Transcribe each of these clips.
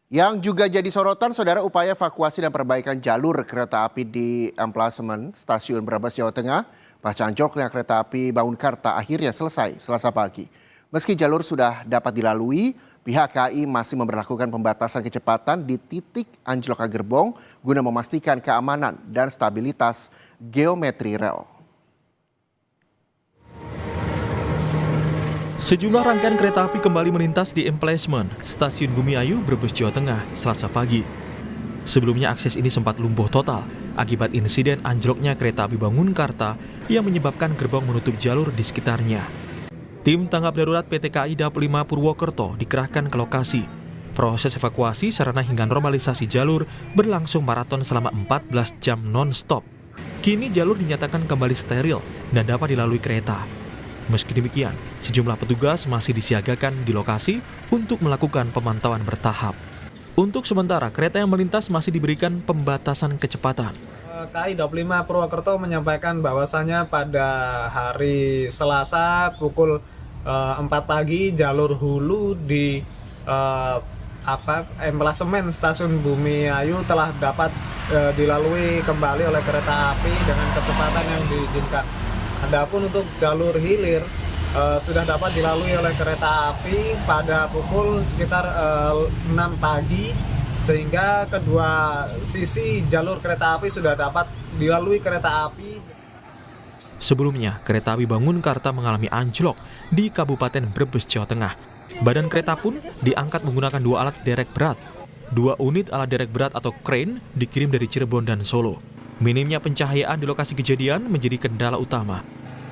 Yang juga jadi sorotan, saudara, upaya evakuasi dan perbaikan jalur kereta api di emplasemen Stasiun Brebes, Jawa Tengah. Pasca anjloknya kereta api Bangunkarta akhirnya selesai Selasa pagi. Meski jalur sudah dapat dilalui, pihak KAI masih memberlakukan pembatasan kecepatan di titik anjloknya gerbong guna memastikan keamanan dan stabilitas geometri rel. Sejumlah rangkaian kereta api kembali melintas di emplacement Stasiun Bumiayu, Brebes, Jawa Tengah, Selasa pagi. Sebelumnya akses ini sempat lumpuh total akibat insiden anjloknya kereta api Bangunkarta yang menyebabkan gerbong menutup jalur di sekitarnya. Tim tanggap darurat PT KAI Dap 5 Purwokerto dikerahkan ke lokasi. Proses evakuasi sarana hingga normalisasi jalur berlangsung maraton selama 14 jam non-stop. Kini jalur dinyatakan kembali steril dan dapat dilalui kereta. Meski demikian, sejumlah petugas masih disiagakan di lokasi untuk melakukan pemantauan bertahap. Untuk sementara, kereta yang melintas masih diberikan pembatasan kecepatan. KAI Dap 5 Purwokerto menyampaikan bahwasannya pada hari Selasa pukul 4 pagi jalur hulu di emplasemen Stasiun Bumiayu telah dapat dilalui kembali oleh kereta api dengan kecepatan yang diizinkan. Adapun untuk jalur hilir sudah dapat dilalui oleh kereta api pada pukul sekitar 6 pagi, sehingga kedua sisi jalur kereta api sudah dapat dilalui kereta api. Sebelumnya, kereta api Bangunkarta mengalami anjlok di Kabupaten Brebes, Jawa Tengah. Badan kereta pun diangkat menggunakan 2 alat derek berat. 2 unit alat derek berat atau crane dikirim dari Cirebon dan Solo. Minimnya pencahayaan di lokasi kejadian menjadi kendala utama.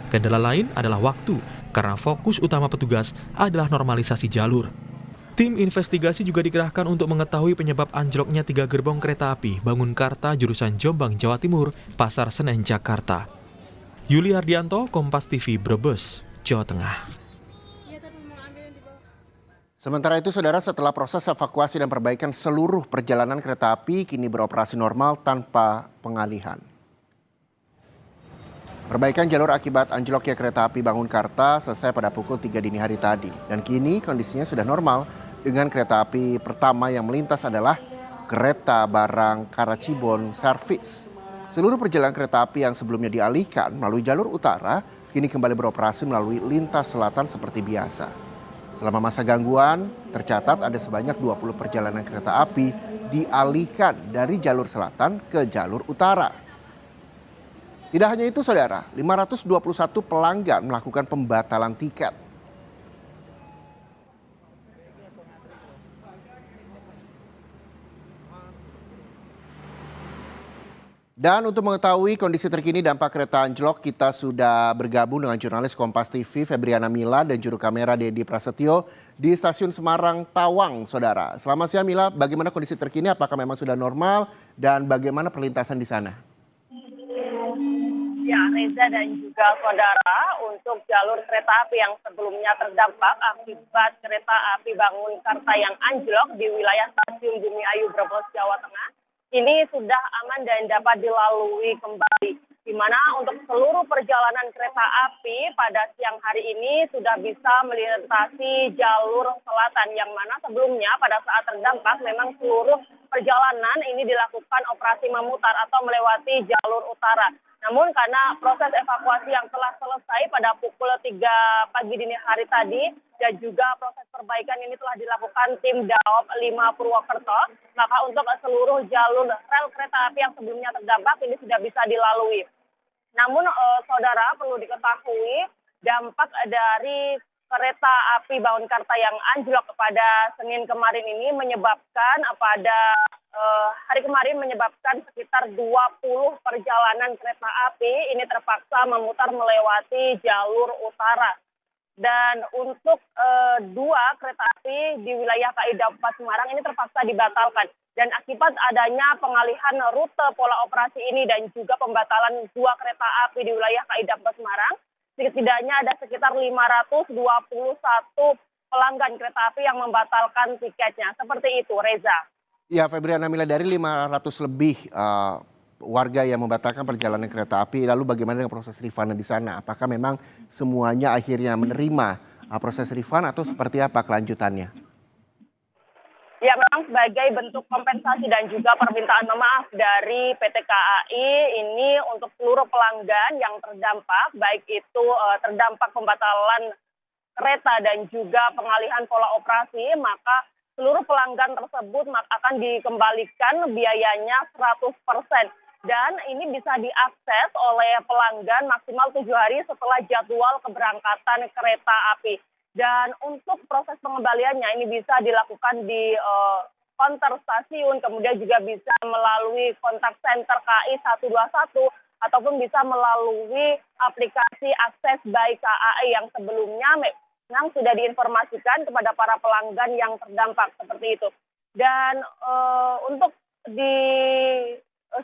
Kendala lain adalah waktu, karena fokus utama petugas adalah normalisasi jalur. Tim investigasi juga dikerahkan untuk mengetahui penyebab anjloknya 3 gerbong kereta api Bangunkarta jurusan Jombang, Jawa Timur, Pasar Senen, Jakarta. Yuli Hardianto, Kompas TV, Brebes, Jawa Tengah. Sementara itu, saudara, setelah proses evakuasi dan perbaikan seluruh perjalanan kereta api kini beroperasi normal tanpa pengalihan. Perbaikan jalur akibat anjloknya kereta api Bangunkarta selesai pada pukul 3 dini hari tadi. Dan kini kondisinya sudah normal dengan kereta api pertama yang melintas adalah kereta barang Karacibon Service. Seluruh perjalanan kereta api yang sebelumnya dialihkan melalui jalur utara kini kembali beroperasi melalui lintas selatan seperti biasa. Selama masa gangguan, tercatat ada sebanyak 20 perjalanan kereta api dialihkan dari jalur selatan ke jalur utara. Tidak hanya itu, saudara, 521 pelanggan melakukan pembatalan tiket. Dan untuk mengetahui kondisi terkini dampak kereta anjlok, kita sudah bergabung dengan jurnalis Kompas TV Febriana Mila dan juru kamera Dedi Prasetyo di Stasiun Semarang Tawang, saudara. Selamat siang Mila, bagaimana kondisi terkini? Apakah memang sudah normal dan bagaimana perlintasan di sana? Ya, Reza dan juga saudara, untuk jalur kereta api yang sebelumnya terdampak akibat kereta api Bangunkarta yang anjlok di wilayah Stasiun Bumiayu, Brebes, Jawa Tengah, ini sudah aman dan dapat dilalui kembali. Di mana untuk seluruh perjalanan kereta api pada siang hari ini sudah bisa melintasi jalur selatan, yang mana sebelumnya pada saat terdampak memang seluruh perjalanan ini dilakukan operasi memutar atau melewati jalur utara. Namun karena proses evakuasi yang telah selesai pada pukul 3 pagi dini hari tadi dan juga proses perbaikan ini telah dilakukan tim Dap 5 Purwokerto, maka untuk seluruh jalur rel kereta api yang sebelumnya terdampak ini sudah bisa dilalui. Namun saudara, perlu diketahui dampak dari kereta api Bangunkarta yang anjlok pada Senin kemarin ini menyebabkan pada hari kemarin menyebabkan sekitar 20 perjalanan kereta api ini terpaksa memutar melewati jalur utara. Dan untuk 2 kereta api di wilayah KAI Dap 4 Semarang ini terpaksa dibatalkan. Dan akibat adanya pengalihan rute pola operasi ini dan juga pembatalan 2 kereta api di wilayah KAI Dap 4 Semarang, setidaknya ada sekitar 521 pelanggan kereta api yang membatalkan tiketnya. Seperti itu, Reza. Ya, Febriana Mila, dari 500 lebih warga yang membatalkan perjalanan kereta api, lalu bagaimana dengan proses refund di sana? Apakah memang semuanya akhirnya menerima proses refund atau seperti apa kelanjutannya? Ya, memang sebagai bentuk kompensasi dan juga permintaan maaf dari PT KAI ini untuk seluruh pelanggan yang terdampak, baik itu terdampak pembatalan kereta dan juga pengalihan pola operasi, maka seluruh pelanggan tersebut akan dikembalikan biayanya 100%. Dan ini bisa diakses oleh pelanggan maksimal 7 hari setelah jadwal keberangkatan kereta api. Dan untuk proses pengembaliannya ini bisa dilakukan di counter stasiun, kemudian juga bisa melalui kontak center KAI 121, ataupun bisa melalui aplikasi akses by KAI yang sebelumnya memang sudah diinformasikan kepada para pelanggan yang terdampak seperti itu. Dan untuk di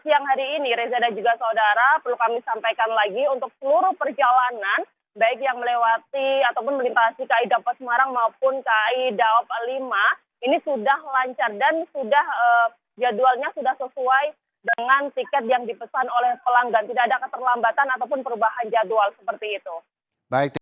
siang hari ini, Reza dan juga saudara, perlu kami sampaikan lagi untuk seluruh perjalanan baik yang melewati ataupun melintasi KAI Daob Semarang maupun KAI Daob 5 ini sudah lancar dan sudah jadwalnya sudah sesuai dengan tiket yang dipesan oleh pelanggan. Tidak ada keterlambatan ataupun perubahan jadwal seperti itu. Baik.